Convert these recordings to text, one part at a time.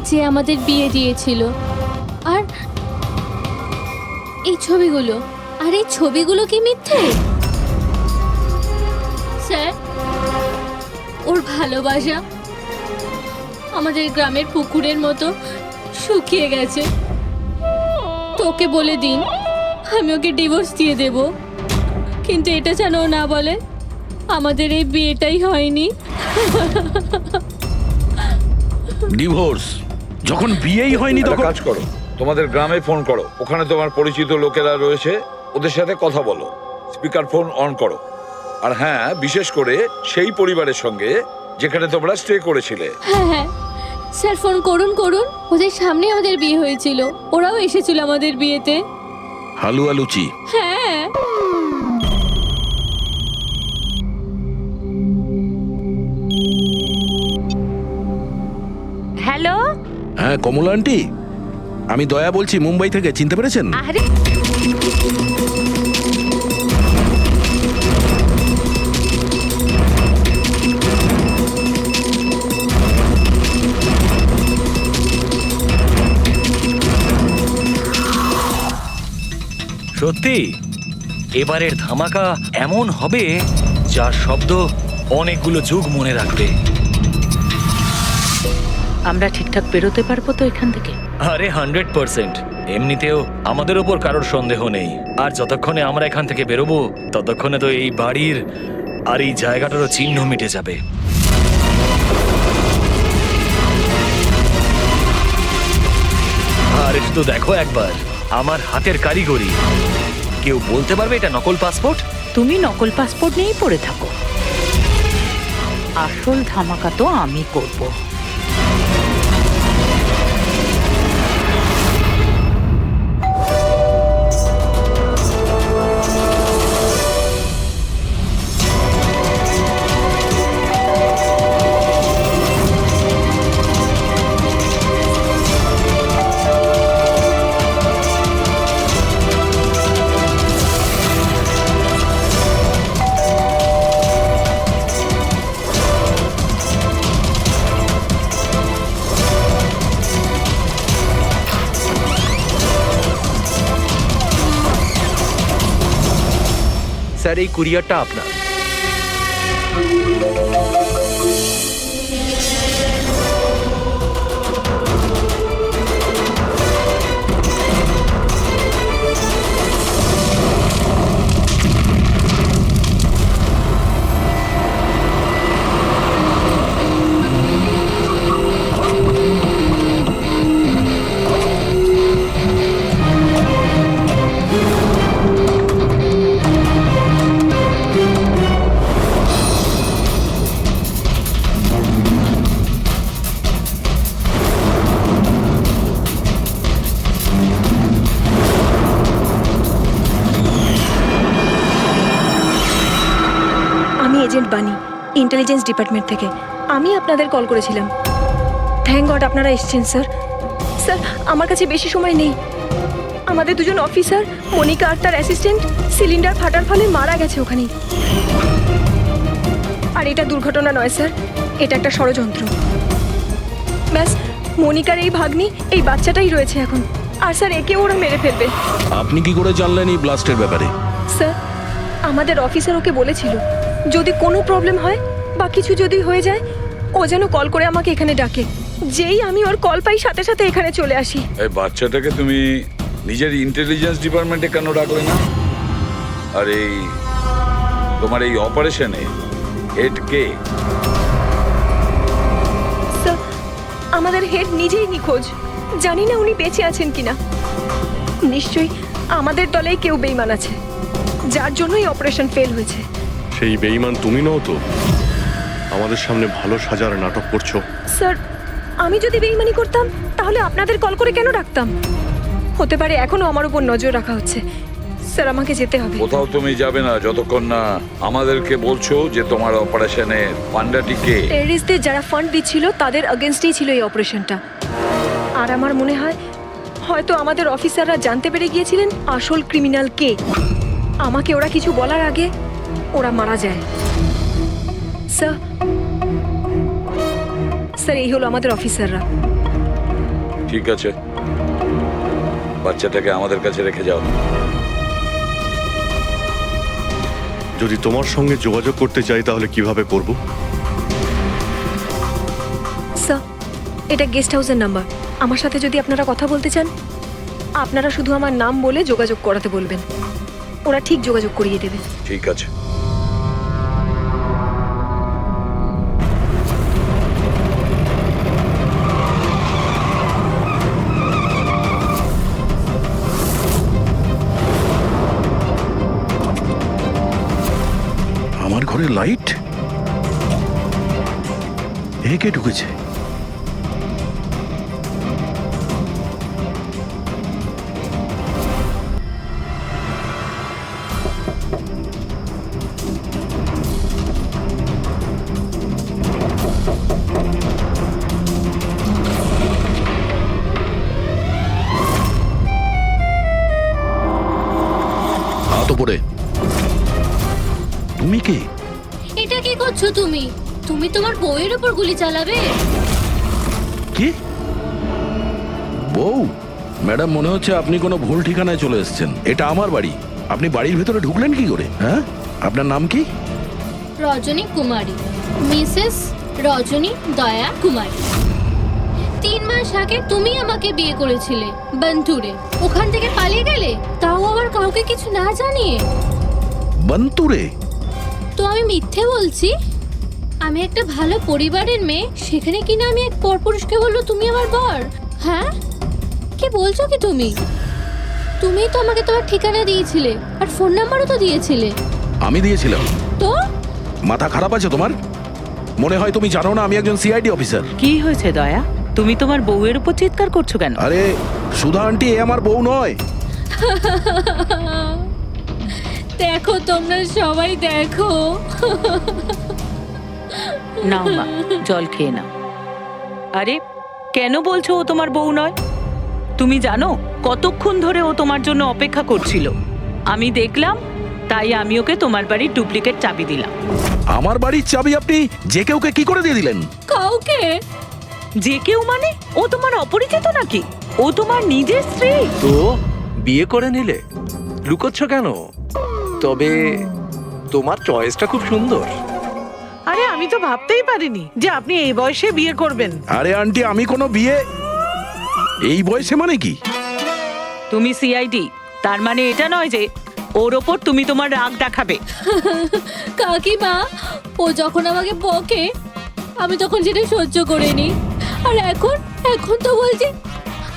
যে আমাদের বিয়ে দিয়েছিল। আর এই ছবিগুলো, আর এই ছবিগুলো কি মিথ্যে? স্যার, ওর ভালোবাসা আমাদের গ্রামের পুকুরের মতো শুকিয়ে গেছে। তোকে বলে দিন আমি ওকে ডিভোর্স দিয়ে দেব, কিন্তু এটা যেন ও না বলে আমাদের এই বিয়েটাই হয়নি। ডিভোর্স যখন বিয়েই হয়নি একটা তখন কাজ করো, তোমাদের গ্রামে ফোন করো, ওখানে তোমার পরিচিত লোকেরা রয়েছে, ওদের সাথে কথা বলো, স্পিকার ফোন অন করো। আর হ্যাঁ, বিশেষ করে সেই পরিবারের সঙ্গে যেখানে তোমরা স্টে করেছিলে। হ্যাঁ হ্যাঁ স্যার, ফোন করুন করুন। ওদের সামনে আমাদের বিয়ে হয়েছিল, ওরাও এসেছিল আমাদের বিয়েতে। হালুয়া লুচি। হ্যাঁ। হ্যালো। হ্যাঁ কমলা আন্টি, আমি দয়া বলছি মুম্বাই থেকে, চিনতে পেরেছেন? আরে সত্যি এবারের ধামাকা এমন হবে যার শব্দ অনেকগুলো যুগ মনে রাখবে। আমরা ঠিকঠাক বেরোতে পারবো তো এখান থেকে? আরে 100%। এমনিতেও আমাদের ওপর কারোর সন্দেহ নেই, আর যতক্ষণে আমরা এখান থেকে বেরোবো ততক্ষণে তো এই বাড়ির আর এই জায়গাটারও চিহ্ন মিটে যাবে। আর একটু দেখো একবার আমার হাতের কারিগরি। কেউ বলতে পারবে এটা নকল পাসপোর্ট? তুমি নকল পাসপোর্ট নিয়েই পড়ে থাকো, আসল ধামাকা তো আমি করব। স্যার, এই কুরিয়ারটা আপনার। আমি এজেন্ট বানি, ইন্টেলিজেন্স ডিপার্টমেন্ট থেকে। আমি আপনাদের কল করেছিলাম। থ্যাংক গড আপনারা এসেছেন স্যার। স্যার, আমার কাছে বেশি সময় নেই। আমাদের দুজন অফিসার, মনিকা আর তার অ্যাসিস্ট্যান্ট, সিলিন্ডার ফাটার ফলে মারা গেছে ওখানেই। আর এটা দুর্ঘটনা নয় স্যার, এটা একটা ষড়যন্ত্র। ব্যাস, মনিকার এই ভাগ্নি, এই বাচ্চাটাই রয়েছে এখন। আর স্যার, একে ওরা মেরে ফেলবে। আপনি কি করে জানলেন এই ব্লাস্টের ব্যাপারে? স্যার, আমাদের অফিসার ওকে বলেছিল যদি কোনো প্রবলেম হয় বা কিছু যদি হয়ে যায় ও যেন কল করে আমাকে এখানে ডাকে। যেই আমি ওর কল পাই সাথে সাথে এখানে চলে আসি। এই বাচ্চাটাকে তুমি নিজের ইন্টেলিজেন্স ডিপার্টমেন্টে কেন ডাকলে না? আর এই তোমার এই অপারেশনে হেড কে? স্যার, আমাদের হেড নিজেই নিখোঁজ। জানি না উনি বেঁচে আছেন কিনা। নিশ্চয়ই আমাদের দলেই কেউ বেইমান আছে, যার জন্যই অপারেশন ফেল হয়েছে। সেই বেঈমান তুমি নও তো? আমাদের সামনে ভালো সাজার নাটক করছো। স্যার, আমি যদি বেইমানি করতাম তাহলে আপনাদের কল করে কেন ডাকতাম? হতে পারে এখনো আমার উপর নজর রাখা হচ্ছে। স্যার, আমাকে যেতে হবে। কোথাও তুমি যাবে না যতক্ষণ না আমাদেরকে বলছো যে তোমার অপারেশনে পান্ডাটি কে। টেররিস্টদের যারা ফান্ড দিচ্ছিল তাদের এগেনস্টেই ছিল এই অপারেশনটা। আর আমার মনে হয় হয়তো আমাদের অফিসাররা জানতে পেরে গিয়েছিলেন আসল ক্রিমিনাল কে। আমাকে ওরা কিছু বলার আগে ওরা মারা যায়। স্যার, এই হলো আমাদের অফিসাররা। ঠিক আছে, বাচ্চাটাকে আমাদের কাছে রেখে যাও। যদি তোমার সঙ্গে যোগাযোগ করতে চাই তাহলে কিভাবে করব? স্যার, এটা গেস্ট হাউসের নাম্বার। আমার সাথে যদি আপনারা কথা বলতে চান, আপনারা শুধু আমার নাম বলে যোগাযোগ করাতে বলবেন, ওরা ঠিক যোগাযোগ করিয়ে দেবে। ঠিক আছে। আমার ঘরে লাইট? এ কে ঢুকেছে? হাত উপরে। তুমি কে? এটা কি করছো তুমি? তুমি তোমার বউয়ের উপর গুলি চালাবে? কি বউ? ম্যাডাম, মনে হচ্ছে আপনি কোনো ভুল ঠিকানায় চলে এসেছেন। এটা আমার বাড়ি। আপনি বাড়ির ভেতরে ঢুকলেন কি করে? হ্যাঁ, আপনার নাম কি? রজনী কুমারী, মিসেস রজনী দয়া কুমারী। 3 মাস আগে তুমি আমাকে বিয়ে করেছিলে বন্তুরে। ওখান থেকে পালিয়ে গেলে, তাও আবার কাউকে কিছু না জানিয়ে। বন্তুরে? তো আমি মিথ্যে বলছি? আমি একটা ভালো পরিবারের মেয়ে, সেখানে কিনা আমি এক পরপুরুষকে বললো তুমি আমার বর? হ্যাঁ, কি বলছো কি তুমি? তুমিই তো আমাকে তোমার ঠিকানা দিয়েছিলে, আর ফোন নাম্বারও তো দিয়েছিলে। আমি দিয়েছিলাম? তো মাথা খারাপ আছে তোমার? মনে হয় তুমি জানো না আমি একজন সিআইডি অফিসার। কি হয়েছে দয়া? তুমি তোমার বউয়ের উপর চিৎকার করছো কেন? আরে সুধা আন্টি, এ আমার বউ নয়। দেখো, তোমরা সবাই দেখো। নাও মা, জল খেয়ে নাও। আরে কেন বলছো ও তোমার বউ নয়? তুমি জানো কতক্ষণ ধরে ও তোমার জন্য অপেক্ষা করছিল? আমি দেখলাম, তাই আমি ওকে তোমার বাড়ির ডুপ্লিকেট চাবি দিলাম। আমার বাড়ির চাবি আপনি যে কেউকে কি করে দিয়ে দিলেন? কাউকে? যে কেউ মানে? ও তোমার অপরিচিত নাকি? ও তোমার নিজের স্ত্রী। তো বিয়ে করে নিলে? লুকোচ্ছ কেন? তবে তোমার চয়েসটা খুব সুন্দর। আরে আমি তো ভাবতেই পারিনি যে আপনি এই বয়সে বিয়ে করবেন। আরে আন্টি, আমি কোনো বিয়ে এই বয়সে মানে কি? তুমি সিআইডি, তার মানে এটা নয় যে ওর ওপর তুমি তোমার রাগ দেখাবে। কাকিমা, ও যখন আমাকে বকে আমি তখন সেটা সহ্য করে নি, আর এখন এখন তো বলছে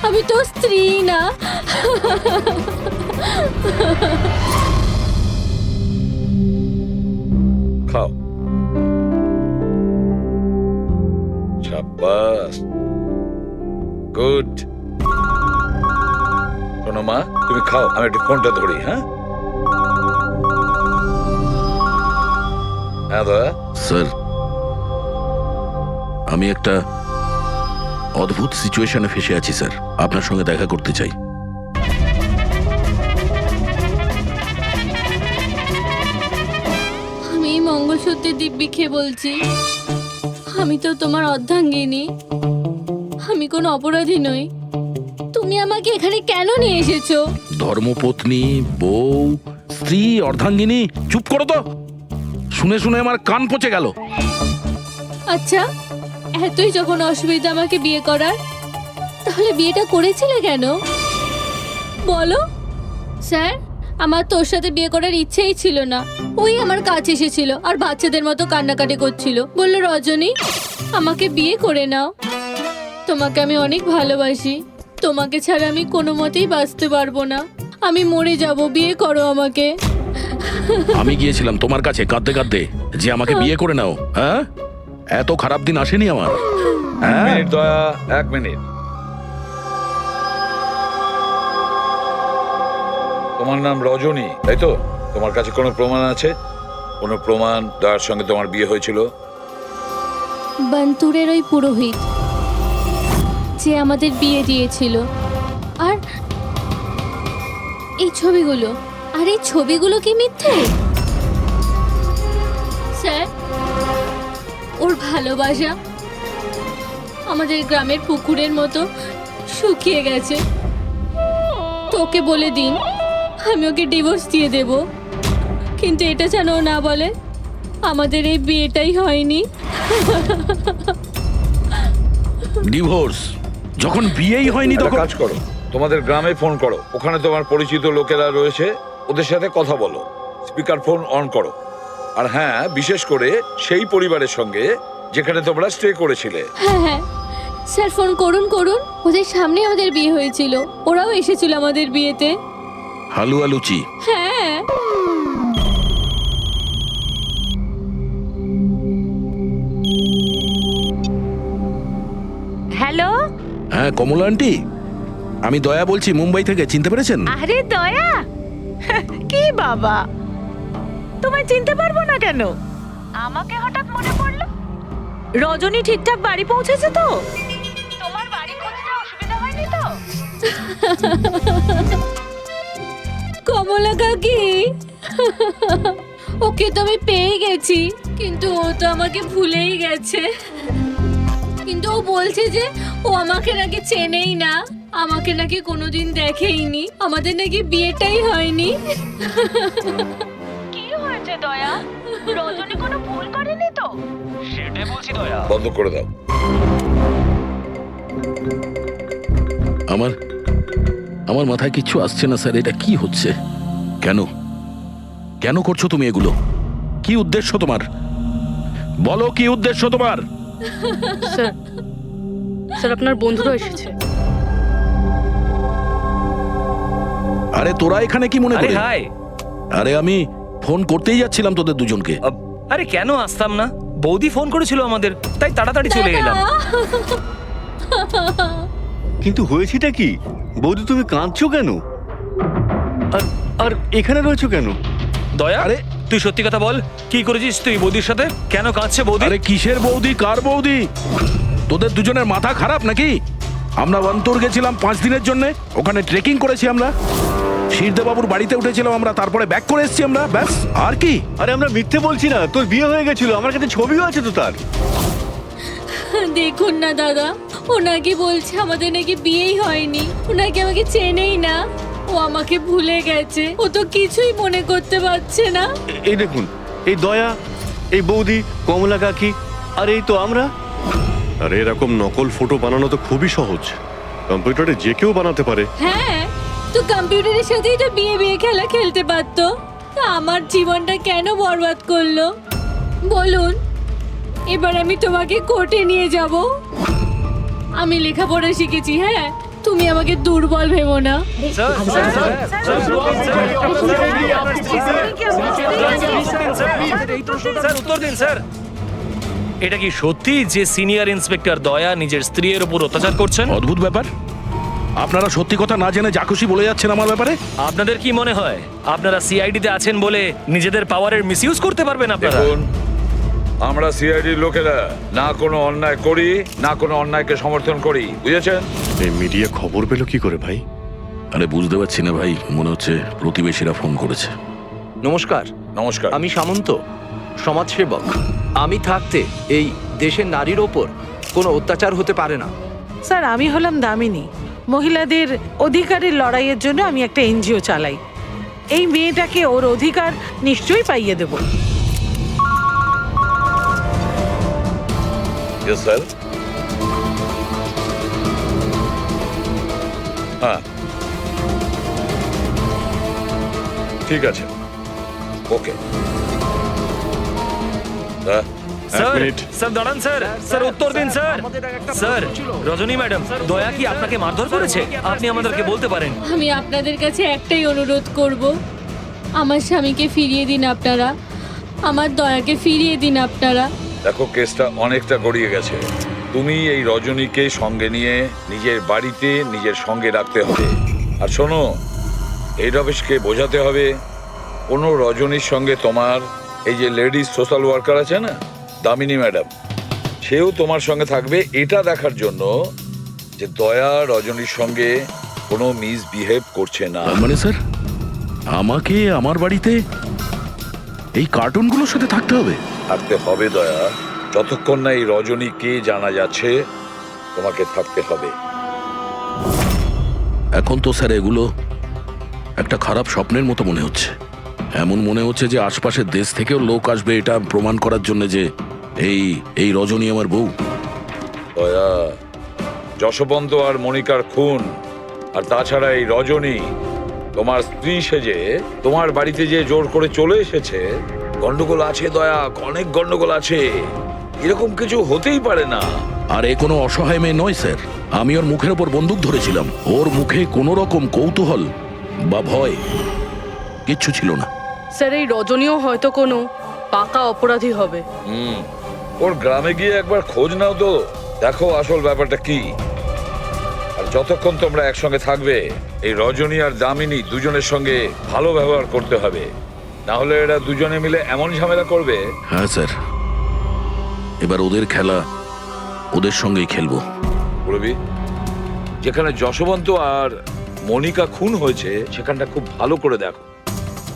আমি তো স্ত্রী না। খাও। শাবাশ, গুড। শোনো মা, তুমি খাও, আমি একটু ফোনটা ধরি। হ্যাঁ হ্যাঁ দয়া। স্যার, আমি একটা অদ্ভুত সিচুয়েশনে ফেসে আছি স্যার। আপনার সঙ্গে দেখা করতে চাই। আমি এই মঙ্গলসূত্রের দিব্যি খেয়ে বলছি, আমি তো তোমার অর্ধাঙ্গিনী। আমি কোনো অপরাধী নই। তুমি আমাকে এখানে কেন নিয়ে এসেছো? ধর্মপত্নী, বউ, স্ত্রী, অর্ধাঙ্গিনী। চুপ করো তো, শুনে শুনে আমার কান পচে গেল। আচ্ছা, এতই যখন অসুবিধা আমাকে বিয়ে করার, তাহলে বিয়েটা করেছিলে কেন বলো? স্যার, আমার তোর সাথে বিয়ে করার ইচ্ছেই ছিল না। ওই আমার কাছে এসেছিল আর বাচ্চাদের মতো কান্নাকাটি করছিল, বলল রজনী আমাকে বিয়ে করে নাও, তোমাকে আমি অনেক ভালোবাসি, তোমাকে ছাড়া আমি কোনো মতেই বাঁচতে পারবো না, আমি মরে যাব, বিয়ে করো আমাকে। আমি গিয়েছিলাম তোমার কাছে কাঁদতে কাঁদতে যে আমাকে বিয়ে করে নাও। হ্যাঁ, এত খারাপ দিন আসেনি আমার। হ্যাঁ, মিনিট দয়া, 1 মিনিট। তোমার নাম রজনী, তাই তো? তোমার কাছে কোনো প্রমাণ আছে? কোনো প্রমাণ দয়ার সঙ্গে তোমার বিয়ে হয়েছিল? বন্তুরের ওই পুরোহিত যে আমাদের বিয়ে দিয়েছিল, আর এই ছবিগুলো, আর এই ছবিগুলো কি মিথ্যে? স্যার, ওর ভালোবাসা আমাদের গ্রামের পুকুরের মতো শুকিয়ে গেছে। তোকে বলে দিন আমি ওকে ডিভোর্স দিয়ে দেব, কিন্তু এটা যেন ও না বলে আমাদের এই বিয়েটাই হয়নি। ডিভোর্স? যখন বিয়েই হয়নি একটা তখন কাজ করো, তোমাদের গ্রামে ফোন করো, ওখানে তোমার পরিচিত লোকেরা রয়েছে, ওদের সাথে কথা বলো, স্পিকার ফোন অন করো। আর হ্যাঁ, বিশেষ করে সেই পরিবারের সঙ্গে যেখানে তোমরা স্টে করেছিলে। হ্যাঁ হ্যাঁ স্যার, ফোন করুন করুন। ওদের সামনে আমাদের বিয়ে হয়েছিল, ওরাও এসেছিল আমাদের বিয়েতে। হালুয়া লুচি। হ্যাঁ হ্যালো, হ্যাঁ কমলা আন্টি, আমি দয়া বলছি মুম্বাই থেকে, চিনতে পেরেছেন? আরে দয়া, কি বাবা, তোমায় চিনতে পারবো না কেন? আমাকে হঠাৎ মনে পড়লো। রজনী ঠিকঠাক বাড়ি পৌঁছেছে তো? তোমার বাড়ি খুঁজতে অসুবিধা হয়নি তো? কমলা কাকি, ওকে তো আমি পেয়ে গেছি, কিন্তু ও তো আমাকে ভুলেই গেছে। কিন্তু ও বলছে যে ও আমাকে নাকি চেনেই না, আমাকে নাকি কোনোদিন দেখেইনি, আমাদের নাকি বিয়েটাই হয়নি। কি হয়েছে দয়া? রজনী কোনো ভুল করেনি তো? সেটাই বলছি দয়া। বন্ধ করে দাও। আমার আমার মাথায় কিচ্ছু আসছে না স্যার, এটা কি হচ্ছে? কেন কেন করছো তুমি এগুলো? কি উদ্দেশ্য তোমার? বলো কি উদ্দেশ্য তোমার? স্যার, স্যার আপনার বন্ধুরা এসেছে। আরে তোরা এখানে কি মনে আরে করে? হাই। আরে আমি ফোন করতেই যাচ্ছিলাম তোদের দুজনকে। আরে কেন আসতাম না, বৌদি ফোন করেছিল আমাদের, তাই তাড়াতাড়ি চলে এলাম। কিন্তু হয়েছেটা কি? বৌদি তুমি কাঁদছো কেন? আর আর এখানে রয়েছো কেন? দয়া, আরে তুই সত্যি কথা বল, কি করেছিস তুই বৌদির সাথে? কেন কাঁদছে বৌদি? আরে কিসের বৌদি, কার বৌদি? তোদের দুজনের মাথা খারাপ নাকি? আমরা অন্তর গেছিলাম 5 দিনের জন্য, ওখানে ট্রেকিং করেছি আমরা, শিরদেবাবুর বাড়িতে উঠেছিলাম আমরা, তারপরে ব্যাক করে এসেছি আমরা, ব্যাস। আর কি? আরে আমরা মিথ্যে বলছি না, তোর বিয়ে হয়ে গেছিল, আমার কাছে ছবিও আছে তো তার। দেখুন না দাদা, ও নাকি বলছে আমাদের নাকি বিয়েই হয়নি, ও নাকি আমাকে চেনেই না, ও আমাকে ভুলে গেছে, ও তো কিছুই মনে করতে পারছে না। এই দেখুন, এই দয়া, এই বৌদি, কমলা কাকি, আর এই তো আমরা। আরে এরকম নকল ফটো বানানো তো খুবই সহজ, কম্পিউটারে যে কেউ বানাতে পারে। হ্যাঁ, তো কম্পিউটারের সাথেই তো বিয়ে বিয়ে খেলা খেলতে পারতো, তা আমার জীবনটা কেন বরবাদ করলো বলুন? এবার আমি তোমাকে কোর্টে নিয়ে যাব। আমি লেখাপড়া শিখেছি, হ্যাঁ, তুমি আমাকে দুর্বল ভেবো না। Sir, sir, sir, sir, sir, উত্তর দিন স্যার। এটা কি সত্যি যে সিনিয়র ইন্সপেক্টর দয়া নিজের স্ত্রীর উপর অত্যাচার করছেন? অদ্ভুত ব্যাপার, আপনারা সত্যি কথা না জেনে যা খুশি বলে যাচ্ছেন আমার ব্যাপারে। আপনাদের কি মনে হয় আপনারা সিআইডিতে আছেন বলে নিজেদের পাওয়ারের মিসইউজ করতে পারবেন আপনারা? দেখুন, আমরা সিআইডির লোকেরা না কোনো অন্যায় করি, না কোনো অন্যায়কে সমর্থন করি, বুঝেছেন? এই মিডিয়া খবর পেলো কি করে ভাই? আরে বুঝতে পারছি না ভাই, মনে হচ্ছে প্রতিবেশীরা ফোন করেছে। নমস্কার, নমস্কার। আমি সামন্ত, সমাজসেবক। আমি থাকতে এই দেশের নারীর ওপর কোনো অত্যাচার হতে পারে না। স্যার, আমি হলাম দামিনী। মহিলাদের অধিকারের লড়াইয়ের জন্য আমি একটা এনজিও চালাই। এই মেয়েটাকে ওর অধিকার নিশ্চয়ই পাইয়ে দেব। Yes sir. হ্যাঁ, ঠিক আছে, ওকে। Sir, minute. স্যার দাঁড়ান স্যার, স্যার উত্তর দিন স্যার। স্যার, রজনী ম্যাডাম, দয়া কি আপনাকে মারধর করেছে? আপনি আমাদেরকে বলতে পারেন। আমি আপনাদের কাছে একটাই অনুরোধ করব, আমার স্বামীকে ফিরিয়ে দিন আপনারা, আমার দয়াকে ফিরিয়ে দিন আপনারা। দেখো, কেসটা অনেকটা গড়িয়ে গেছে, তুমি এই রজনীকে সঙ্গে নিয়ে নিজের বাড়িতে নিজের সঙ্গে রাখতে হবে। আর শোনো, হেড অফিসকে বোঝাতে হবে কোনো রজনীর সঙ্গে তোমার এই যে লেডিস সোশ্যাল ওয়ার্কার আছে না, দামিনী ম্যাডাম, সেও তোমার সঙ্গে থাকবে, এটা দেখার জন্য যে দয়া রজনীর সঙ্গে কোনো মিসবিহেভ করছে না। তার মানে স্যার আমাকে আমার বাড়িতে এই কার্টুনগুলোর সাথে থাকতে হবে? থাকতে হবে দয়া, যতক্ষণ না এই রজনী কে জানা যাচ্ছে তোমাকে থাকতে হবে। এখন তো স্যার এগুলো একটা খারাপ স্বপ্নের মতো মনে হচ্ছে। এমন মনে হচ্ছে যে আশপাশের দেশ থেকেও লোক আসবে এটা প্রমাণ করার জন্য যে এই রজনী আমার বউ। দয়া, যশবন্ত আর মনিকার খুন, আর তাছাড়া এই রজনী তোমার স্ত্রী সেজে তোমার বাড়িতে যে জোর করে চলে এসেছে, গন্ডগোল আছে দয়া, অনেক গন্ডগোল আছে। এরকম কিছু হতেই পারে না। আর এ কোনো অসহায় মেয়ে নয় স্যার। আমি ওর মুখের ওপর বন্দুক ধরেছিলাম, ওর মুখে কোনো রকম কৌতূহল বা ভয় কিচ্ছু ছিল না। স্যার এই রজনীও হয়তো কোনো পাকা অপরাধী হবে। ওর গ্রামে গিয়ে একবার খোঁজ নাও তো, দেখো আসল ব্যাপারটা কি। আর যতক্ষণ তোমরা একসঙ্গে থাকবে, এই রজনী আর দামিনী দুজনের সঙ্গে ভালো ব্যবহার করতে হবে, না হলে এরা দুজনে মিলে এমন ঝামেলা করবে। হ্যাঁ স্যার, এবার ওদের খেলা ওদের সঙ্গেই খেলবো। বলবি, যেখানে যশবন্ত আর মনিকা খুন হয়েছে সেখানটা খুব ভালো করে দেখো।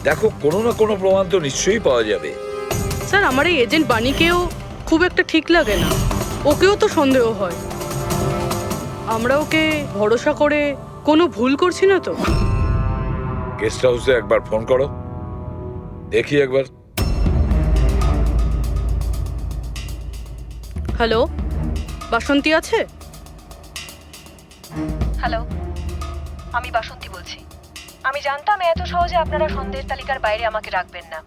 দেখো কোনো না কোনো প্রমাণ তো নিশ্চয়ই পাওয়া যাবে। স্যার আমার এই এজেন্ট বাণীকেও খুব একটা ঠিক লাগে না, ওকেও তো সন্দেহ হয়। আমরা ওকে ভরসা করে কোনো ভুল করছি না তো? গেস্ট হাউসে একবার ফোন করো, দেখি একবার। হ্যালো, বাসন্তী আছে? হ্যালো, আমি বাসন্তী বলছি। আমি জানতাম এত সহজে আপনারা সন্দেহের তালিকার বাইরে আমাকে রাখবেন না।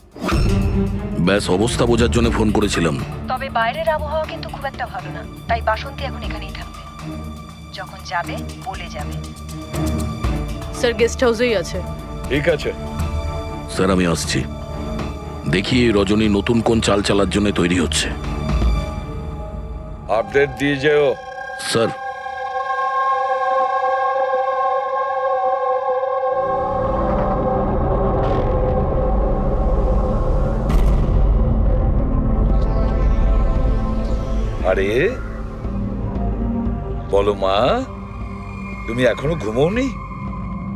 ব্যাস অবস্থা বোঝার জন্য ফোন করেছিলাম। তবে বাইরের আবহাওয়া কিন্তু খুব একটা ভালো না, তাই বাসন্তী এখন এখানেই থাকবে। যখন যাবে বলে যাবে। স্যার গেস্ট হাউসেই আছে। ঠিক আছে স্যার, আমি আসছি। দেখি এই রজনী নতুন কোন চাল চালার জন্য তৈরি হচ্ছে। আপডেট দিয়ে যেও। স্যার, আরে বলো মা, তুমি এখনো ঘুমোওনি?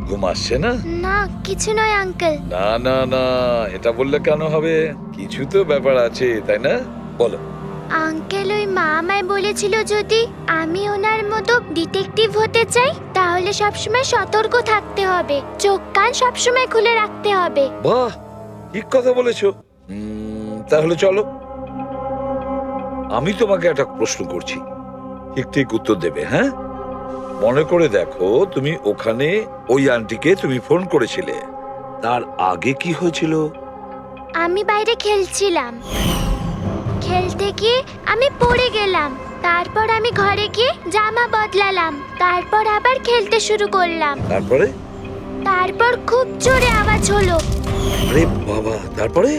ঘুম আসছে না? না, কিছু নয় আঙ্কেল। না না না, এটা বললে কেন হবে? কিছু তো ব্যাপার আছে, তাই না? বলো। আঙ্কেল, ওই মা আমায় বলেছিল যদি আমি ওনার মতো ডিটেকটিভ হতে চাই তাহলে সবসময় সতর্ক থাকতে হবে, চোখ কান সবসময় খুলে রাখতে হবে। বাহ, ঠিক কথা বলেছো। তাহলে চলো, আমি তোমাকে একটা প্রশ্ন করছি, ঠিক ঠিক উত্তর দেবে। হ্যাঁ, মনে করে দেখো, তুমি ওখানে ওই আন্টিকে তুমি ফোন করেছিলে, তার আগে কি হয়েছিল? আমি বাইরে খেলছিলাম, খেলতে গিয়ে আমি পড়ে গেলাম। তারপর আমি ঘরে গিয়ে জামা বদলালাম, তারপর আবার খেলতে শুরু করলাম। তারপর খুব জোরে আওয়াজ হলো। আরে বাবা, তারপরে?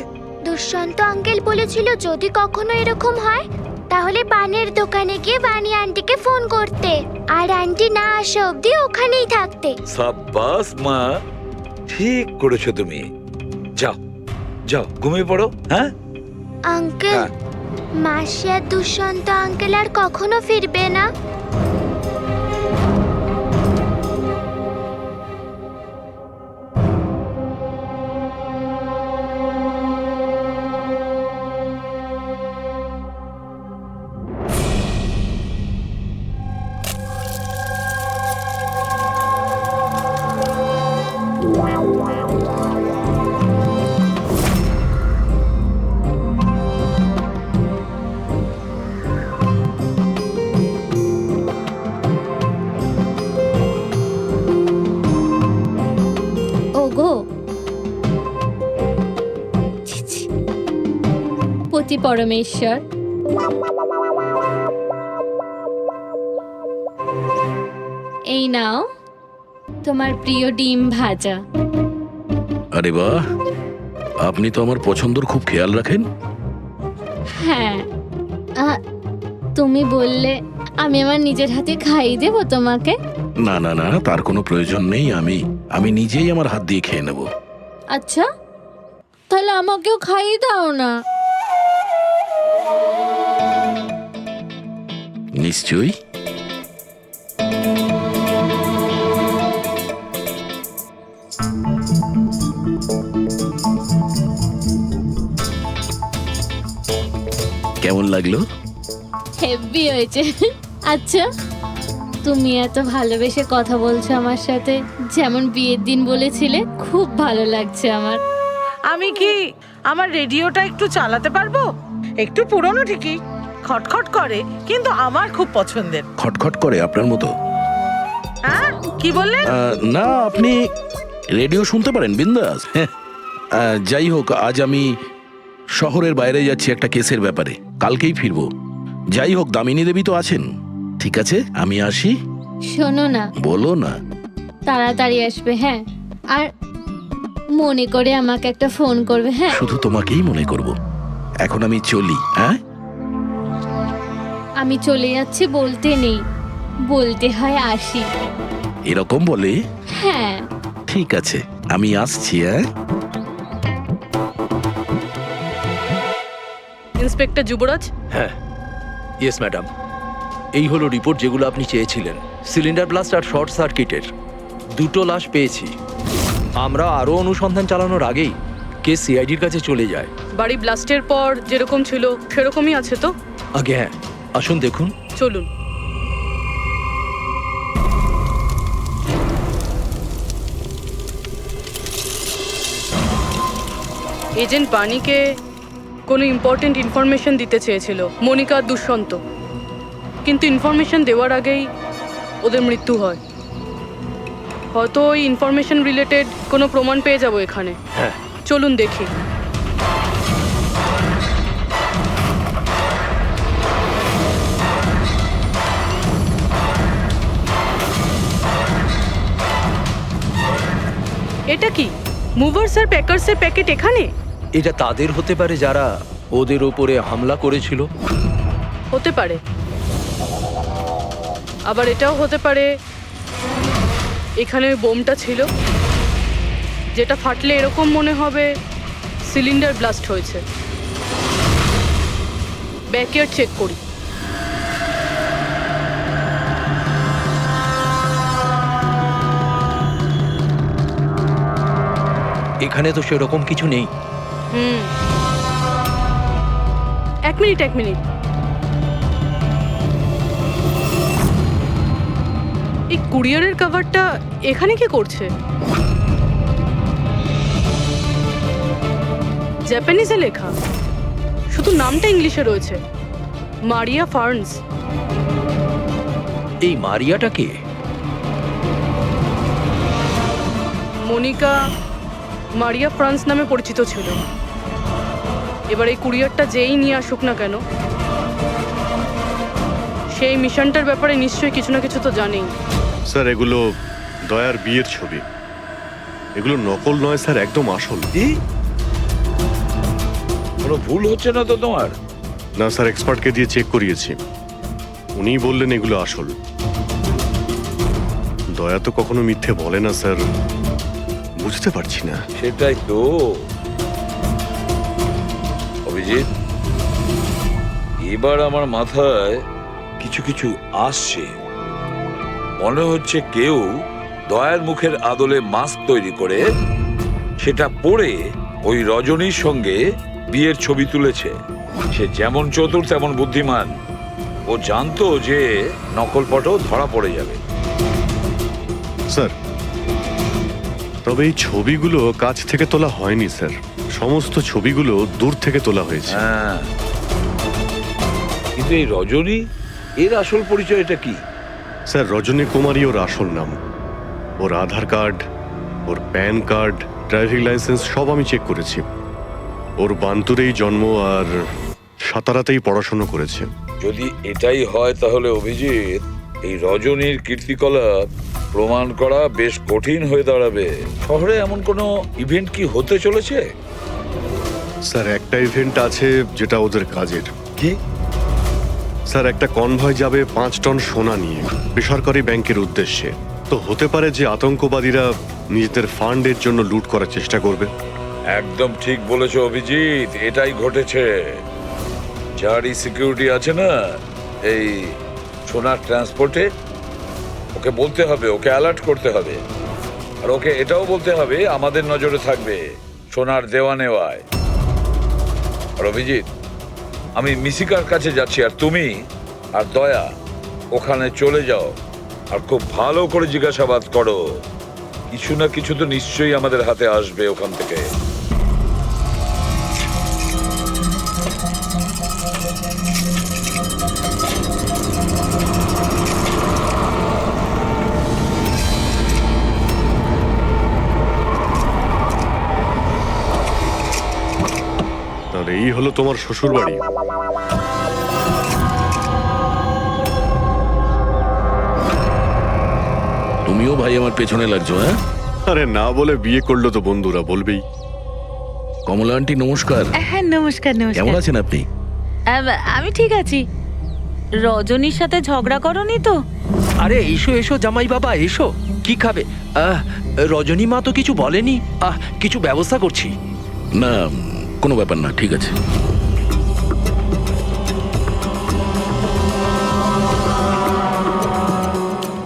দুষ্যন্ত আঙ্কেল বলেছিল যদি কখনো এরকম হয় তাহলে পানের দোকানে গিয়ে বানি আন্টিকে ফোন করতে, আর আন্টি না আসা অবধি ওখানেই থাকতে। সাব্বাস মা, ঠিক করেছো তুমি। যাও যাও, ঘুমিয়ে পড়ো। হ্যাঁ আঙ্কেল, মাসি আর দুষ্যন্ত আঙ্কেল আর কখনো ফিরবে না? ওগো, ছি, ছি। পতি পরমেশ্বর, এই নাও তোমার প্রিয় ডিম ভাজা। আরে বাহ, আপনি তো আমার পছন্দর খুব খেয়াল রাখেন। হ্যাঁ, তুমি বললে আমি আমার নিজের হাতে খাইয়ে দেবো তোমাকে। না না না, তার কোনো প্রয়োজন নেই। আমি নিজেই আমার হাত দিয়ে খেয়ে নেব। আচ্ছা, তাহলে আমাকেও খাইয়ে দাও না। নিশ্চয়ই। কেমন লাগলো? হেভি হয়েছে। আচ্ছা, তুমি এত ভালোবেসে কথা বলছো আমার সাথে, যেমন বিয়ের দিন বলেছিলে। খুব ভালো লাগছে আমার। আমি কি আমার রেডিওটা একটু চালাতে পারবো? একটু পুরনো ঠিকই, খটখট করে, কিন্তু আমার খুব পছন্দের। খটখট করে আপনার মতো? হ্যাঁ, কি বললেন? না, আপনি রেডিও শুনতে পারেন বিন্দাস। যাই হোক, আজ আমি শহরের বাইরে যাচ্ছি একটা কেসের ব্যাপারে, কালকেই ফিরবো। যাই হোক, দামিনী দেবী তো আছেন। ঠিক আছে, আমি আসি। শোনো না, বলো না। তাড়াতাড়ি আসবে, হ্যাঁ? আর মনে করে আমাকে একটা ফোন করবে, হ্যাঁ? শুধু তোমাকেই মনে করব। এখন আমি চলি। হ্যাঁ, আমি চলে যাচ্ছি বলতে নেই, বলতে হয় আসি। এরকম বলে? হ্যাঁ। ঠিক আছে, আমি আসছি। হ্যাঁ, ইন্সপেক্টর যুবরাজ, হ্যাঁ, ইয়েস ম্যাডাম। এই হলো রিপোর্ট যেগুলো আপনি চেয়েছিলেন। সিলিন্ডার ব্লাস্ট আর শর্ট সার্কিটের 2টো লাশ পেয়েছি। আমরা আরও অনুসন্ধান চালানোর আগেই কেস সিআইডির কাছে চলে যায়। বাড়ি ব্লাস্টের পর যেরকম ছিল সেরকমই আছে তো? আগে হ্যাঁ, আসুন দেখুন। চলুন। এজেন্ট বাণীকে কোনো ইম্পর্টেন্ট ইনফরমেশন দিতে চেয়েছিল মনিকা আর দুষ্যন্ত, কিন্তু ইনফরমেশন দেওয়ার আগেই ওদের মৃত্যু হয়। হয়তো ওই ইনফরমেশন রিলেটেড কোনো প্রমাণ পেয়ে যাবো এখানে। হ্যাঁ, চলুন দেখি। এটা কি মুভার্স আর প্যাকার্সের প্যাকেট এখানে? এটা তাদের হতে পারে যারা ওদের ওপরে হামলা করেছিল। হতে পারে, আবার এটাও হতে পারে এখানে ওই বোমটা ছিল, যেটা ফাটলে এরকম মনে হবে সিলিন্ডার ব্লাস্ট হয়েছে। ব্যাকইয়ার্ড চেক করি। এখানে তো সেরকম কিছু নেই। এক মিনিট। এই কুরিয়ারের কভারটা এখানে কি করছে? জাপানিজে লেখা, শুধু নামটা ইংলিশে রয়েছে, মারিয়া ফার্নস। এই মারিয়াটা কে? মনিকা মারিয়া ফ্রান্স নামে পরিচিত ছিল। এবার এই কুরিয়ারটা যেই নিয়ে আসুক না কেন, সেই মিশনটার ব্যাপারে নিশ্চয়ই কিছু না কিছু তো জানেই। স্যার, এগুলো দয়ার বিয়ের ছবি। এগুলো নকল নয় স্যার, একদম আসল। কি? কোনো ভুল হচ্ছে না তো তোমার? না স্যার, এক্সপার্টকে দিয়ে চেক করিয়েছি, উনিই বললেন এগুলো আসল। দয়া তো কখনো মিথ্যে বলে না স্যার, বুঝতে পারছি না। সেটাই তো অভিজিৎ, এবার আমার মাথায় কিছু কিছু আসছে। মনে হচ্ছে কেউ দয়ার মুখের আদলে মাস্ক তৈরি করে সেটা পরে ওই রজনীর সঙ্গে বিয়ের ছবি তুলেছে। সে যেমন চতুর তেমন বুদ্ধিমান। ও জানতো যে নকল ফটো ধরা পড়ে যাবে। স্যার, তবে এই ছবিগুলো কাছ থেকে তোলা হয়নি স্যার, সমস্ত ছবিগুলো দূর থেকে তোলা হয়েছে। হ্যাঁ, কিন্তু এই রজনী, এর আসল পরিচয়টা কি? স্যার, রজনী কুমারী ওর আসল নাম। ওর আধার কার্ড, ওর প্যান কার্ড, ড্রাইভিং লাইসেন্স সব আমি চেক করেছি। ওর বান্তুরেই জন্ম আর সাতারাতেই পড়াশোনা করেছে। যদি এটাই হয় তাহলে অভিজিৎ, এই রজনীর কীর্তিকলাপ প্রমাণ করা বেশ কঠিন হয়ে দাঁড়াবে। শহরে এমন কোনো ইভেন্ট কি হতে চলেছে? স্যার, একটা ইভেন্ট আছে যেটা ওদের কাজের। কি? স্যার, একটা কনভয় যাবে 5 টন সোনা নিয়ে বেসরকারি ব্যাংকের উদ্দেশ্যে। তো হতে পারে যে আতঙ্কবাদীরা নিজেদের ফান্ডের জন্য লুট করার চেষ্টা করবে। একদম ঠিক বলেছো অভিজিৎ, এটাই ঘটেছে। যারই সিকিউরিটি আছে না এই সোনার ট্রান্সপোর্টে, ওকে বলতে হবে, ওকে অ্যালার্ট করতে হবে। আর ওকে এটাও বলতে হবে আমাদের নজরে থাকবে সোনার দেওয়া নেওয়ায়। আর অভিজিৎ, আমি মিশিকার কাছে যাচ্ছি, আর তুমি আর দয়া ওখানে চলে যাও। আর খুব ভালো করে জিজ্ঞাসাবাদ করো। কিছু না কিছু তো নিশ্চয়ই আমাদের হাতে আসবে ওখান থেকে। আর এই হলো তোমার শ্বশুর বাড়ি। তুমিও ভাই আমার পেছনে লাগছো, হ্যাঁ? আরে না বলে বিয়ে করলো তো বন্ধুরা বলবেই। কমলা আন্টি নমস্কার। হ্যাঁ নমস্কার কেমন নমস্কার। আছেন আপনি? আমি ঠিক আছি। রজনীর সাথে ঝগড়া করনি তো? আরে এসো এসো জামাই বাবা এসো, কি খাবে? রজনী মা তো কিছু বলেনি। কিছু ব্যবস্থা করছি। না, কোনো ব্যাপার না, ঠিক আছে।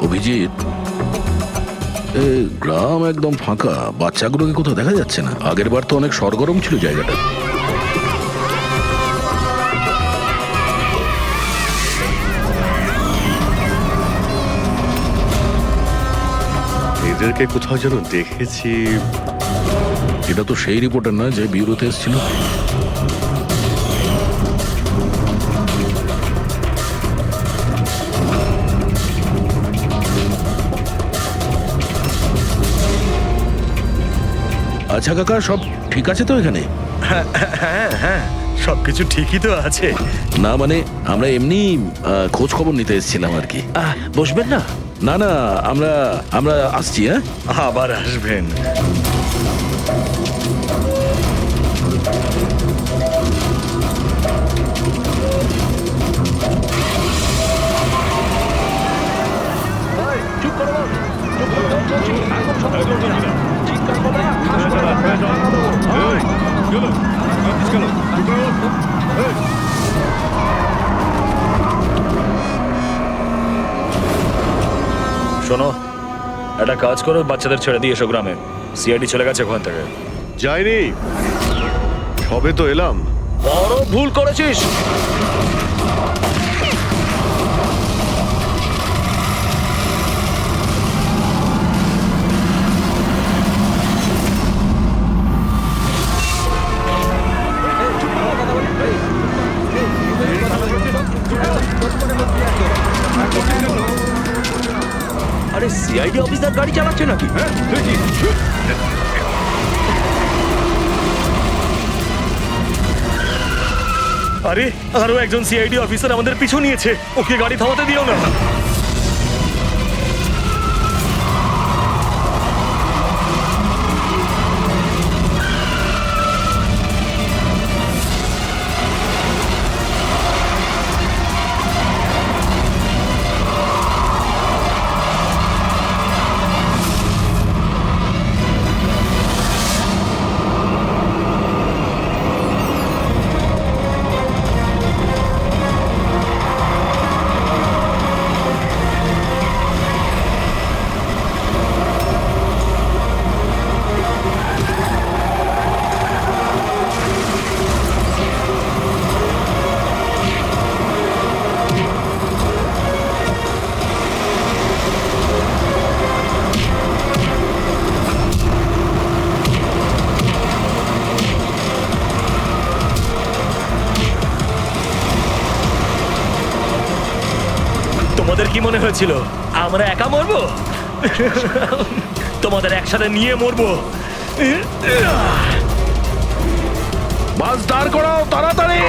অভিজিৎ, গ্রাম একদম ফাঁকা, বাচ্চাগুলোকে কোথাও দেখা যাচ্ছে না। আগের বার তো অনেক সরগরম ছিল জায়গাটা। এদেরকে কোথাও যেন দেখেছি। এটা তো সেই রিপোর্টার না যে ব্যুরোতে এসেছিল। আচ্ছা কাকা, সব ঠিক আছে তো এখানে? হ্যাঁ হ্যাঁ, সবকিছু ঠিকই তো আছে। না মানে আমরা এমনি খোঁজ খবর নিতে এসেছিলাম আর কি। বসবেন না? না না, আমরা আমরা আসছি। হ্যাঁ, আবার আসবেন। শোনো, একটা কাজ করো, বাচ্চাদের ছেড়ে দিয়ে এসো গ্রামে। সিআইডি চলে গেছে ওখান থেকে। যাইনি, সবে তো এলাম। বড় ভুল করেছিস। আরে সিআইডি অফিসার গাড়ি চালাচ্ছে নাকি? আরে আরো একজন সিআইডি অফিসার আমাদের পিছু নিয়েছে, ওকে গাড়ি থামাতে দিও না। তোমাদের কি মনে হয়েছিল আমরা একা মরবো? তোমাদের একসাথে নিয়ে মরবো। বাস দাঁড় করাও তাড়াতাড়ি।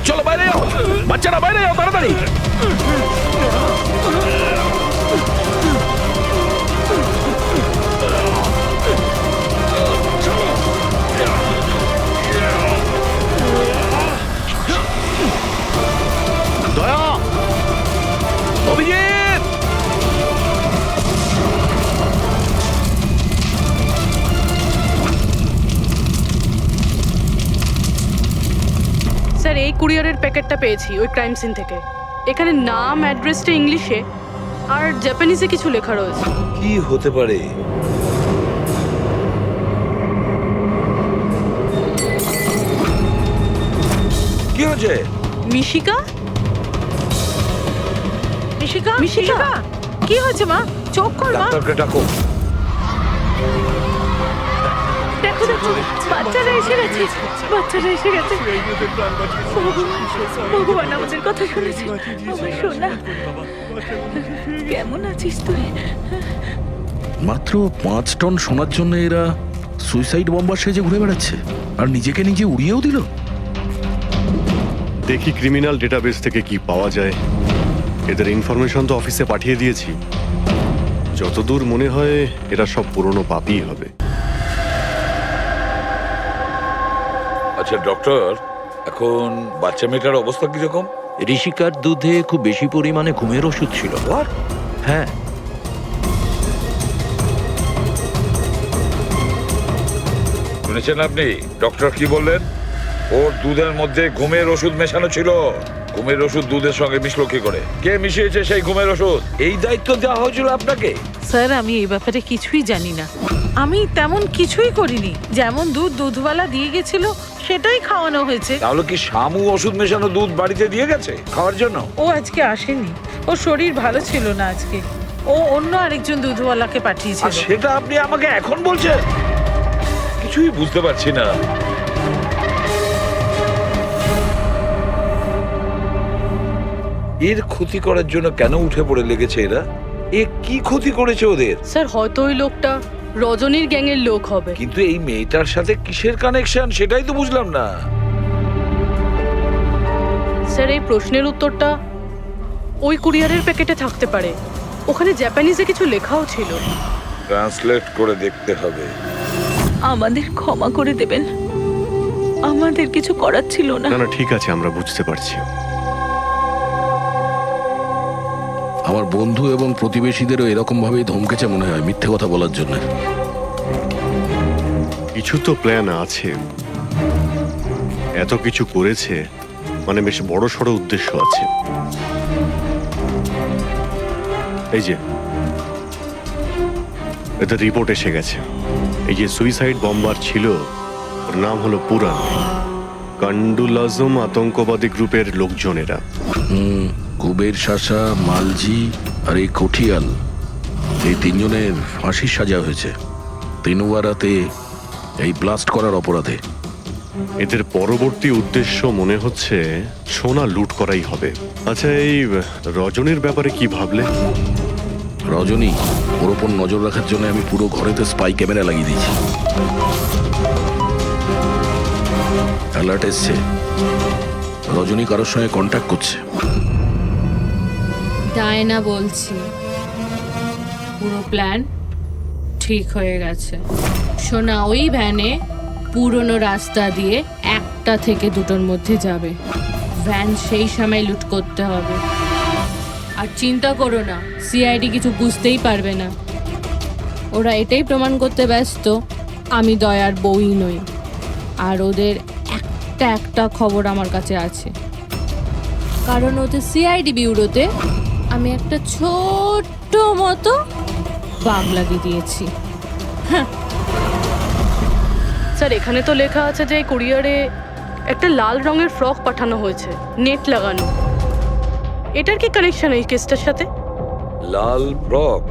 চলো বাইরে যাও, বাচ্চারা বাইরে যাও তাড়াতাড়ি। দয়া, অভিজিৎ, স্যার এই কুরিয়ারের প্যাকেটটা পেয়েছি ওই ক্রাইম সিন থেকে। এখানে নাম অ্যাড্রেসটা ইংলিশে আর জাপানিজে কিছু লেখা রয়েছে। কি হতে পারে? কি হয়েছে? মিশিকা? মিশিকা মিশিকা কি হয়েছে মা? চোখ খোল মা। ডাক্তারকে ডাকো। দেখো দেখো, বাচ্চারা এসে গেছে, বাচ্চারা এসে গেছে। ভগবান, ভগবান আমাদের কথা শুনেছে। আমার সোনা, কেমন আছিস তুই? মাত্র 5 টন সোনার জন্য এরা সুইসাইড বম্বার সেজে ঘুরে বেড়াচ্ছে আর নিজেকে নিজে উড়িয়েও দিল। দেখি ক্রিমিনাল ডেটাবেস থেকে কি পাওয়া যায়। এদের ইনফরমেশন তো অফিসে পাঠিয়ে দিয়েছি। যতদূর মনে হয় এরা সব পুরনো পাপই হবে। আচ্ছা ডক্টর, এখন বাচ্চা মেয়েটার অবস্থা কিরকম? ঋষিকার দুধে খুব বেশি পরিমাণে ঘুমের ওষুধ ছিল। হ্যাঁ, শুনেছেন আপনি ডক্টর কি বললেন? ওর দুধের মধ্যে ঘুমের ওষুধ মেশানো ছিল। ঘুমের ওষুধ দুধের সঙ্গে মিশলো কি করে? কে মিশিয়েছে সেই ঘুমের ওষুধ? এই দায়িত্ব দেওয়া হয়েছিল আপনাকে? স্যার আমি এই ব্যাপারে কিছুই জানি না। আমি তেমন কিছুই করিনি। যেমন দুধ দুধওয়ালা দিয়ে গেছিল সেটাই খাওয়ানো হয়েছে। তাহলে কি শামু ওষুধ মেশানো দুধ বাড়িতে দিয়ে গেছে খাওয়ার জন্য? ও আজকে আসেনি, ওর শরীর ভালো ছিল না আজকে। ও অন্য আরেকজন দুধওয়ালাকে আর পাঠিয়েছিল। সেটা আপনি আমাকে এখন বলছেন? কিছুই বুঝতে পারছি না। এর ক্ষতি করার জন্য কেন উঠে পড়ে লেগেছে এরা? এ কি ক্ষতি করেছে ওদের? স্যার হয়তো ওই লোকটা রজনীর গ্যাংয়ের লোক হবে। কিন্তু এই মেয়েটার সাথে কিসের কানেকশন সেটাই তো বুঝলাম না। স্যার এই প্রশ্নের উত্তরটা ওই কুরিয়ারের প্যাকেটে থাকতে পারে। ওখানে জাপানিজে কিছু লেখাও ছিল। ট্রান্সলেট করে দেখতে হবে। আমাদের ক্ষমা করে দেবেন, আমাদের কিছু করার ছিল না। না না ঠিক আছে, আমরা বুঝতে পারছি। আমার বন্ধু এবং প্রতিবেশীদেরও এরকম ভাবেই ধমকেছে মনে হয় মিথ্যে কথা বলার জন্য। কিছু তো প্ল্যান আছে। এত কিছু করেছে মানে বেশ বড় সড় উদ্দেশ্য আছে। এই যে এদের রিপোর্ট এসে গেছে। এই যে সুইসাইড বম্বার ছিল ওর নাম হলো পুরান। কান্ডুলাজম আতঙ্কবাদী গ্রুপের লোকজনেরা। কুবের শাসা, মালজি আর এই কঠিয়াল, এই 3 জনের ফাঁসির সাজা হয়েছে তিনুয়ারাতে এই ব্লাস্ট করার অপরাধে। এদের পরবর্তী উদ্দেশ্য মনে হচ্ছে সোনা লুট করাই হবে। আচ্ছা এই রজনীর ব্যাপারে কি ভাবলে? রজনী, ওর ওপর নজর রাখার জন্য আমি পুরো ঘরেতে স্পাই ক্যামেরা লাগিয়ে দিয়েছি। অ্যালার্ট এসছে, রজনী কারোর সঙ্গে কন্ট্যাক্ট করছে। ডায়না বলছি, পুরো প্ল্যান ঠিক হয়ে গেছে। সোনা ওই ভ্যানে পুরনো রাস্তা দিয়ে 1টা থেকে 2টোর মধ্যে যাবে। ভ্যান সেই সময় লুট করতে হবে। আর চিন্তা করো না, সিআইডি কিছু বুঝতেই পারবে না। ওরা এটাই প্রমাণ করতে ব্যস্ত আমি দয়ার বউই নই। আর ওদের একটা খবর আমার কাছে আছে, কারণ ওদের সিআইডি ব্যুরোতে আমি একটা ছোট্ট মতো বাগ লাগিয়ে দিয়েছি। স্যার এখানে তো লেখা আছে যে এই কুরিয়ারে একটা লাল রঙের ফ্রক পাঠানো হয়েছে, নেট লাগানো। এটার কি কানেকশন এই কেসটার সাথে? লাল ফ্রক?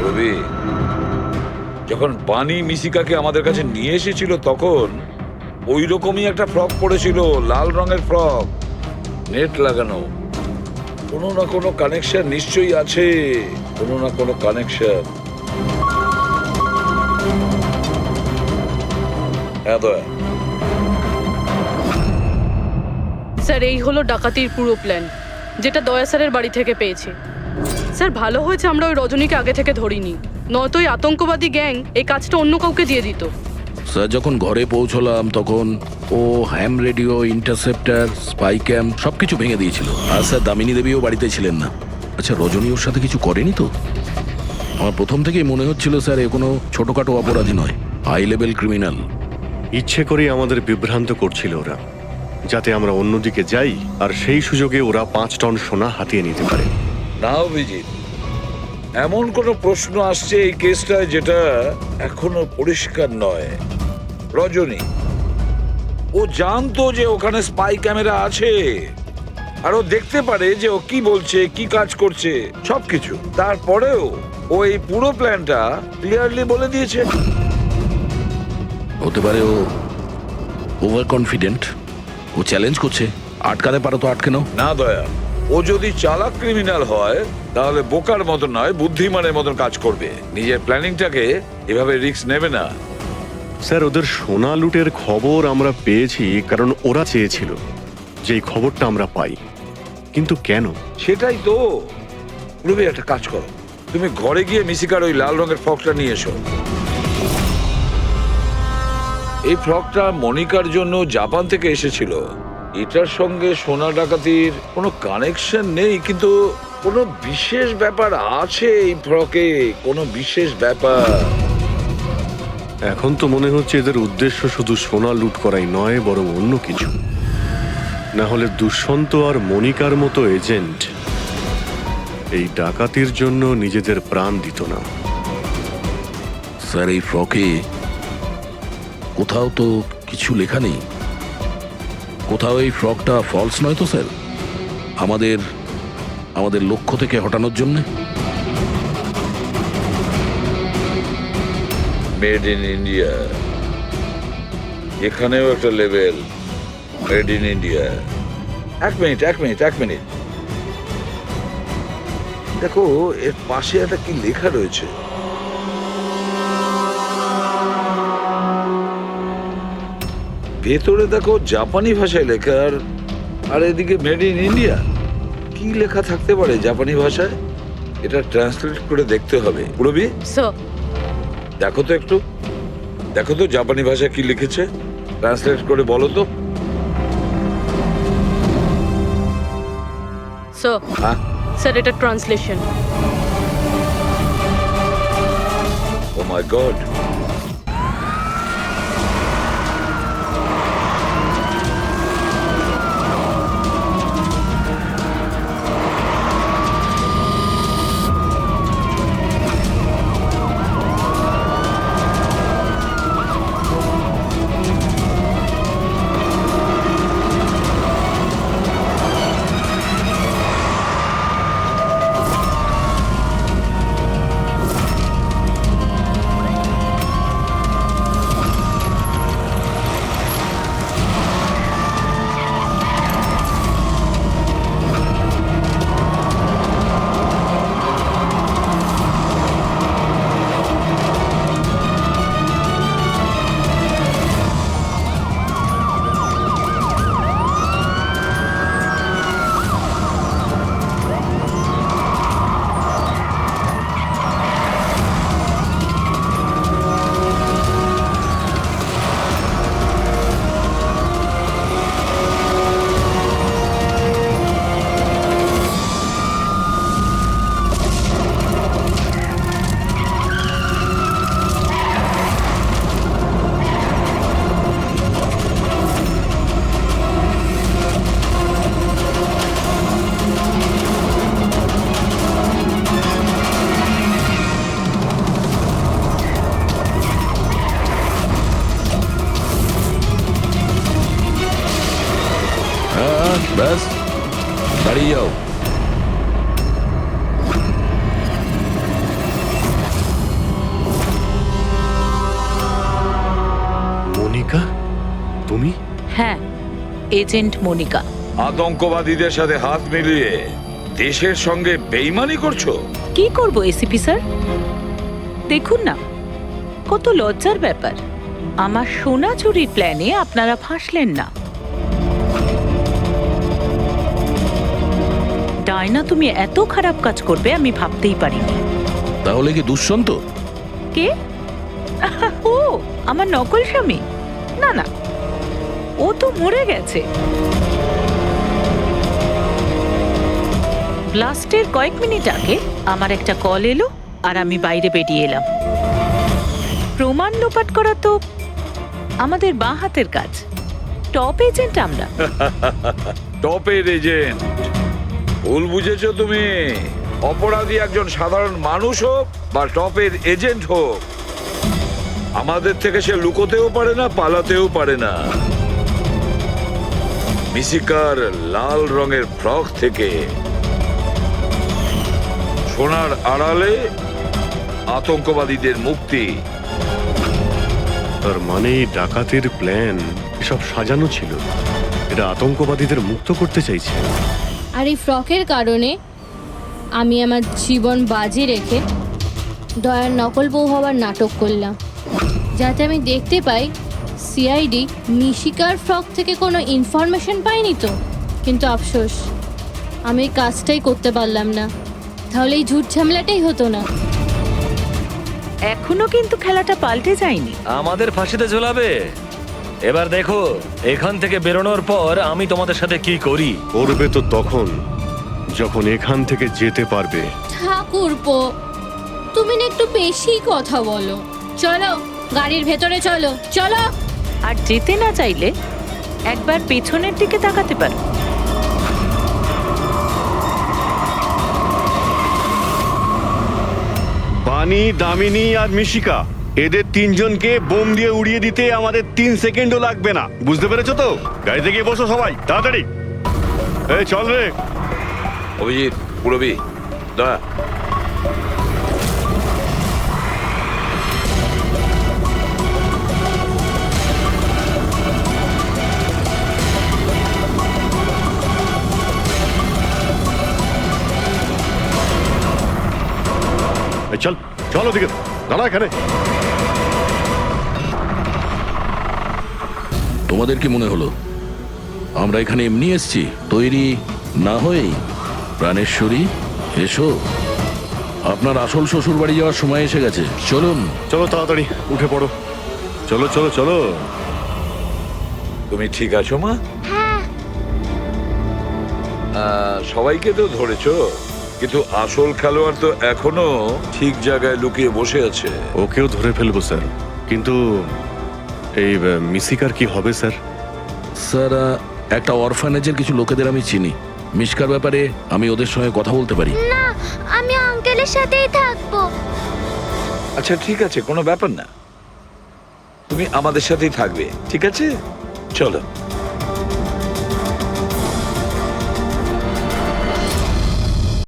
রবি, যখন বানি মিশিকাকে আমাদের কাছে নিয়ে এসেছিল তখন ওই রকমই একটা ফ্রক পরেছিল, লাল রঙের ফ্রক, নেট লাগানো। কোনো না কোনো কানেকশন নিশ্চয়ই আছে, কোনো না কোনো কানেকশন। হ্যাঁ দয়া। স্যার এই হলো ডাকাতির পুরো প্ল্যান, যেটা দয়া স্যারের বাড়ি থেকে পেয়েছি। স্যার ভালো হয়েছে আমরা ওই রজনীকে আগে থেকে ধরিনি, নয়তো ওই আতঙ্কবাদী গ্যাং এই কাজটা অন্য কাউকে দিয়ে দিত। স্যার যখন ঘরে পৌঁছলাম তখন ও হ্যাম রেডিও, ইন্টারসেপ্টার, স্পাই ক্যাম সবকিছু ভেঙে দিয়েছিল। আর স্যার দামিনী দেবীও বাড়িতে ছিলেন না। আচ্ছা রজনী ওর সাথে কিছু করেনি তো? আমার প্রথম থেকেই মনে হচ্ছিল স্যার এ কোনো ছোটখাটো অপরাধী নয়, হাই লেভেল ক্রিমিনাল। ইচ্ছে করে আমাদের বিভ্রান্ত করছিল ওরা, যাতে আমরা অন্যদিকে যাই আর সেই সুযোগে ওরা 5 টন সোনা হাতিয়ে নিতে পারে। না অভিজিৎ, এমন কোনো প্রশ্ন আসছে এই কেসটায় যেটা এখনো পরিষ্কার নয়। রজনী ও জানতো যে ওখানে স্পাই ক্যামেরা আছে, আর ও দেখতে পারে যে ও কি বলছে, কি কাজ করছে, সবকিছু। তারপরেও ও এই পুরো প্ল্যানটা ক্লিয়ারলি বলে দিয়েছে। হতে পারে ও ওভার কনফিডেন্ট, ও চ্যালেঞ্জ করছে। আটকাতে পারো তো আটকে নাও। না দয়া, ও যদি চালাক ক্রিমিনাল হয় তাহলে বোকার মতন নয়, বুদ্ধিমানের মতন কাজ করবে। নিজের প্ল্যানিংটাকে এভাবে রিস্ক নেবে না। স্যার, ওদের সোনা লুটের খবর আমরা পেয়েছি কারণ ওরা চেয়েছিল যে এই খবরটা আমরা পাই। কিন্তু কেন? সেটাই তো। রবি, একটা কাজ করো, তুমি ঘরে গিয়ে মিশিকার ওই লাল রঙের ফ্রকটা নিয়ে এসো। এই ফ্রকটা মনিকার জন্য জাপান থেকে এসেছিল। এটার সঙ্গে সোনা ডাকাতির কোনো কানেকশন নেই, কিন্তু কোনো বিশেষ ব্যাপার আছে এই ফ্রকে, কোনো বিশেষ ব্যাপার। এখন তো মনে হচ্ছে এদের উদ্দেশ্য শুধু সোনা লুট করাই নয়, বরং অন্য কিছু। না হলে দুষ্যন্ত আর মনিকার মতো এজেন্ট এই ডাকাতির জন্য নিজেদের প্রাণ দিত না। স্যার, এই ফ্রকে কোথাও তো কিছু লেখা নেই। কোথাও এই ফ্রকটা ফলস নয় তো স্যার? আমাদের লক্ষ্য থেকে হটানোর জন্য। মেড ইন ইন্ডিয়া, এখানেও একটা লেভেল মেড ইন ইন্ডিয়া। এক মিনিট দেখো, এর পাশে একটা কি লেখা রয়েছে। ভেতরে দেখো জাপানি ভাষায় লেখা, আর এদিকে মেড ইন ইন্ডিয়া। কি লেখা থাকতে পারে জাপানি ভাষায়? এটা ট্রান্সলেট করে দেখতে হবে। পুরবি, স্যার, দেখো তো জাপানি ভাষায় কি লিখেছে, ট্রান্সলেট করে বলো তো। স্যার, হ্যাঁ, স্যার এটা ট্রান্সলেশন। ও মাই গড। ব্যাস, দাঁড়িয়ে যাও। মনিকা, তুমি? হ্যাঁ, এজেন্ট মনিকা। আতঙ্কবাদীদের সাথে হাত মিলিয়ে দেশের সঙ্গে বেইমানি করছো? কি করব এসিপি স্যার? দেখুন না, কত লজ্জার ব্যাপার। আমার সোনা চুরির প্ল্যানে আপনারা ফাঁসলেন না। ডায়না, তুমি এত খারাপ কাজ করবে আমি ভাবতেই পারিনি। তাহলে কি দুষ্যন্ত? কে? ও আমার নকল স্বামী? না না, ও তো মরে গেছে। ব্লাস্টের কয়েক মিনিট আগে আমার একটা কল এলো আর আমি বাইরে বেরিয়ে এলাম। প্রমাণ লোপাট করা তো আমাদের বাঁ হাতের কাজ। টপ এজেন্ট আমরা। টপের এজেন্ট? ভুল বুঝেছো তুমি। অপরাধী একজন সাধারণ মানুষ হোক বা টপের এজেন্ট হোক, আমাদের থেকে সে লুকোতেও পারে না, পালাতেও পারে না। মিশিকার লাল রঙের ফ্রক থেকে সোনার আড়ালে আতঙ্কবাদীদের মুক্তি। তার মানে এই ডাকাতের প্ল্যান এসব সাজানো ছিল, এটা আতঙ্কবাদীদের মুক্ত করতে চাইছে। আর এই ফ্রকের কারণে আমি আমার জীবন বাজি রেখে দয়ার নকল বউ হওয়ার নাটক করলাম, যাতে আমি দেখতে পাই সিআইডি মিশিকার ফ্রক থেকে কোনো ইনফরমেশন পাইনি তো। কিন্তু আফসোস, আমি এই কাজটাই করতে পারলাম না, তাহলে এই ঝুট ঝামেলাটাই হতো না। এখনো কিন্তু খেলাটা পাল্টে যায়নি। আমাদের ফাঁসিতে ঝোলাবে। এবার দেখো এখান থেকে বেরোনোর পর আমি তোমাদের সাথে কি করি। করবে তো তখন যখন এখান থেকে যেতে পারবে। ঠাকুরপো, তুমি না একটু বেশি কথা বলো। চলো গাড়ির ভেতরে চলো, চলো। আর যেতে না চাইলে একবার পেছনের দিকে তাকাতে পারো। বানি, দামিনী আর মিশিকা, এদের তিনজনকে বোম দিয়ে উড়িয়ে দিতে আমাদের 3 সেকেন্ডও লাগবে না। বুঝতে পেরেছো তো? গাড়িতে গিয়ে বসো সবাই, তাড়াতাড়ি। এই চল রে। অভিজিৎ, পুরবী, দয়া, এই চল, চলো দিকে, দাঁড়া এখানে। তোমাদের কি মনে হলো আমরা এখানে এমনি এসছি? তৈরি না হয়েই? প্রাণেশ্বরী, এসো, আপনার আসল শ্বশুর বাড়ি যাওয়ার সময় এসে গেছে। চলুন। চলো তাড়াতাড়ি উঠে পড়ো। চলো চলো চলো। তুমি ঠিক আছো মা? হ্যাঁ। সবাইকে তো ধরেছো, কিন্তু আসল খেলোয়াড় তো এখনো ঠিক জায়গায় লুকিয়ে বসে আছে। ওকেও ধরে ফেলবো স্যার, কিন্তু এই মিশিকার কি হবে স্যার? স্যার, একটা অরফানেজের কিছু লোকেদের আমি চিনি। মিশকার ব্যাপারে আমি ওদের সঙ্গে কথা বলতে পারি। না, আমি আঙ্কেলের সাথেই থাকবো। আচ্ছা ঠিক আছে, কোনো ব্যাপার না, তুমি আমাদের সাথেই থাকবে, ঠিক আছে? চলো।